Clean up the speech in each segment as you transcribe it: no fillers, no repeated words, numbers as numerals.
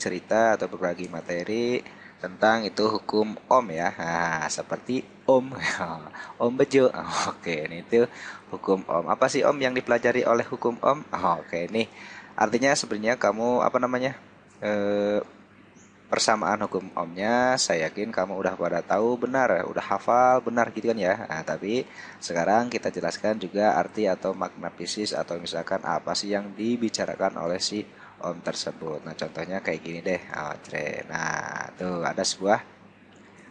cerita atau berbagi materi tentang itu hukum Ohm ya. Nah, seperti Ohm, Ohm Bejo. Oke, ini itu hukum Ohm. Apa sih Ohm yang dipelajari oleh hukum Ohm? Oke, ini artinya sebenarnya kamu apa namanya? Eh, Persamaan hukum ohmnya, saya yakin kamu udah pada tahu benar, udah hafal benar gitu kan ya. Nah, tapi sekarang kita jelaskan juga arti atau makna fisis atau misalkan apa sih yang dibicarakan oleh si ohm tersebut. Nah, contohnya kayak gini deh. Nah, tuh ada sebuah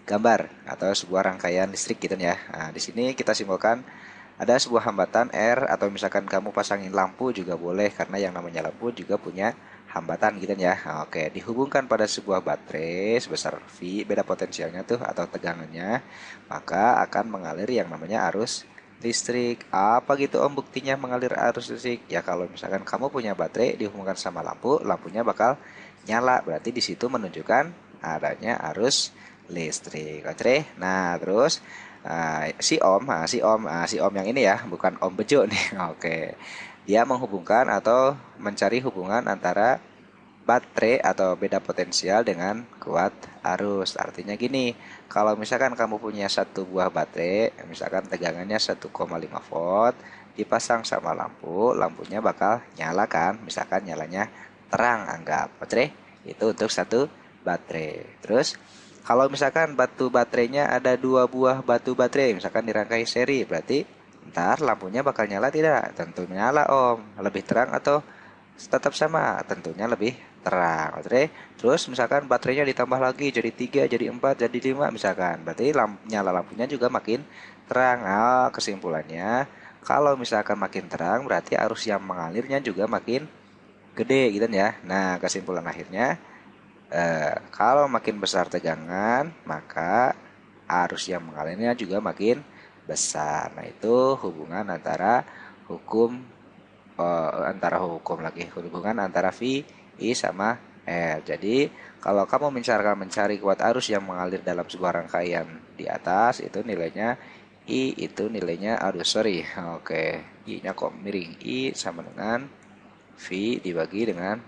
gambar atau sebuah rangkaian listrik gitu ya. Nah, di sini kita simpulkan ada sebuah hambatan R atau misalkan kamu pasangin lampu juga boleh karena yang namanya lampu juga punya hambatan gitu ya. Nah, oke, dihubungkan pada sebuah baterai sebesar V, beda potensialnya tuh atau tegangannya, maka akan mengalir yang namanya arus listrik. Apa gitu Om buktinya mengalir arus listrik? Ya kalau misalkan kamu punya baterai dihubungkan sama lampu, lampunya bakal nyala. Berarti di situ menunjukkan adanya arus listrik. Oke. Nah, terus si Om yang ini ya, bukan Om Bejo nih. Oke. Dia menghubungkan atau mencari hubungan antara baterai atau beda potensial dengan kuat arus. Artinya gini, kalau misalkan kamu punya satu buah baterai, misalkan tegangannya 1,5 volt, dipasang sama lampu, lampunya bakal nyala kan? Misalkan nyalanya terang, anggap. Oke, itu untuk satu baterai. Terus kalau misalkan batu baterainya ada dua buah batu baterai, misalkan dirangkai seri, berarti ntar lampunya bakal nyala tidak? Tentu nyala Om. Lebih terang atau tetap sama? Tentunya lebih terang. Oke. Terus misalkan baterainya ditambah lagi jadi 3, jadi 4, jadi 5 misalkan. Berarti nyala lampunya juga makin terang. Nah, kesimpulannya kalau misalkan makin terang berarti arus yang mengalirnya juga makin gede gitu ya. Nah, kesimpulan akhirnya kalau makin besar tegangan, maka arus yang mengalirnya juga makin besar. Nah, itu hubungan hukum antara hukum lagi, hubungan antara V, I sama R. Jadi, kalau kamu mencari kuat arus yang mengalir dalam sebuah rangkaian di atas, itu nilainya I itu nilainya, aduh sorry, oke, I-nya kok miring, I sama dengan V dibagi dengan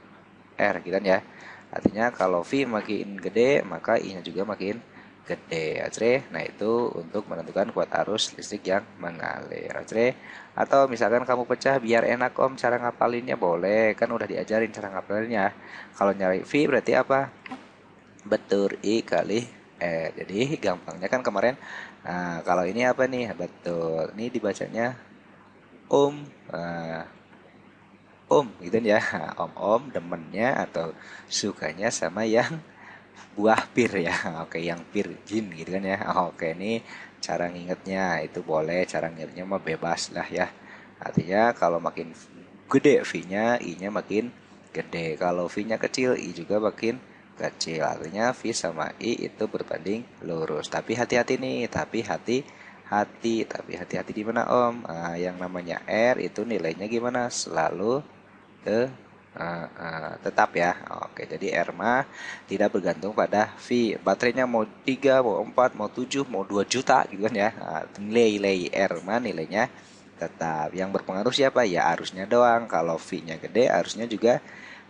R gitu kan ya. Artinya kalau V makin gede maka I-nya juga makin gede. Oke. Nah, itu untuk menentukan kuat arus listrik yang mengalir. Oke. Atau misalkan kamu pecah biar enak Om cara ngapalinnya boleh. Kan udah diajarin cara ngapalinnya. Kalau nyari V berarti apa? Betul I kali Jadi gampangnya kan kemarin. Nah, kalau ini apa nih? Betul. Ini dibacanya Om. Nah, Om gitu ya. Om-om demennya atau sukanya sama yang buah pir ya. Oke, yang pir jin gitu kan ya. Oke, ini cara ngingetnya itu boleh, cara ngingetnya mah bebas lah ya. Artinya kalau makin gede V-nya, I-nya makin gede. Kalau V-nya kecil, I juga makin kecil. Artinya V sama I itu berbanding lurus. Tapi hati-hati nih, tapi hati-hati di mana Om? Yang namanya R itu nilainya gimana? Selalu ke tetap ya. Oke, jadi R mah tidak bergantung pada V. Baterainya mau 3, mau 4, mau 7, mau 2 juta gitu kan ya. Nilai R mah nilainya tetap. Yang berpengaruh siapa? Ya arusnya doang. Kalau V-nya gede, arusnya juga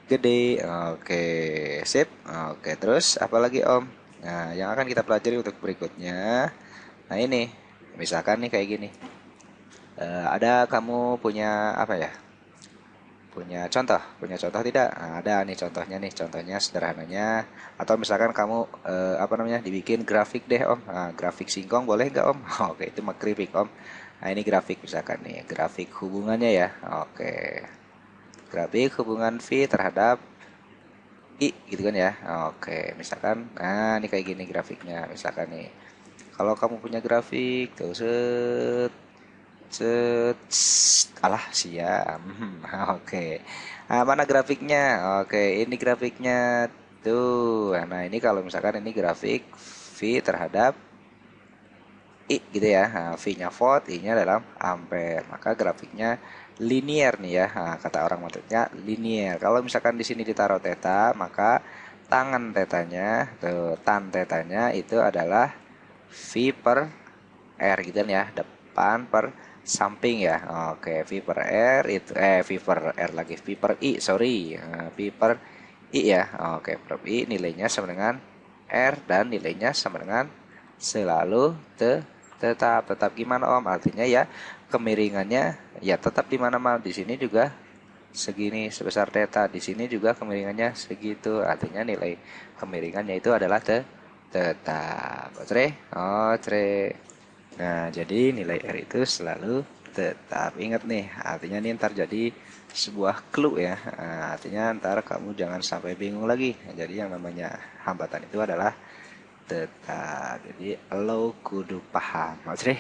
gede. Oke, sip. Oke, terus apalagi Om? Nah, yang akan kita pelajari untuk berikutnya. Nah, ini misalkan nih kayak gini. Ada kamu punya apa ya? Punya contoh tidak? Nah, ada nih contohnya sederhananya. Atau misalkan kamu apa namanya dibikin grafik deh Om. Nah, grafik singkong boleh nggak Om? Oke, itu mah grafik Om. Nah, ini grafik misalkan nih, grafik hubungannya ya. Oke, grafik hubungan V terhadap I gitu kan ya. Oke, misalkan, nah ini kayak gini grafiknya. Misalkan nih, kalau kamu punya grafik tuh set set, alah siap. Oke. Nah, mana grafiknya? Oke, ini grafiknya tuh. Nah, ini kalau misalkan ini grafik V terhadap I gitu ya. Nah, V-nya volt, I-nya dalam ampere. Maka grafiknya linear nih ya. Nah, kata orang matematika linear. Kalau misalkan di sini ditaruh theta, maka tangan tetanya, tuh, tan tetanya itu adalah V per R gitu kan ya. Depan per samping ya. Oke, V per R itu V per R lagi V per I, sorry. V per I ya. Oke, prob I nilainya sama dengan R dan nilainya sama dengan selalu tetap. Tetap gimana Om? Artinya ya kemiringannya ya tetap di mana-mana. Di sini juga segini sebesar theta, di sini juga kemiringannya segitu. Artinya nilai kemiringannya itu adalah tetap. Oke? Oke. Nah, jadi nilai R itu selalu tetap. Ingat nih, artinya ini ntar jadi sebuah clue ya. Nah, artinya ntar kamu jangan sampai bingung lagi. Jadi yang namanya hambatan itu adalah tetap. Jadi lo kudu paham. Oke?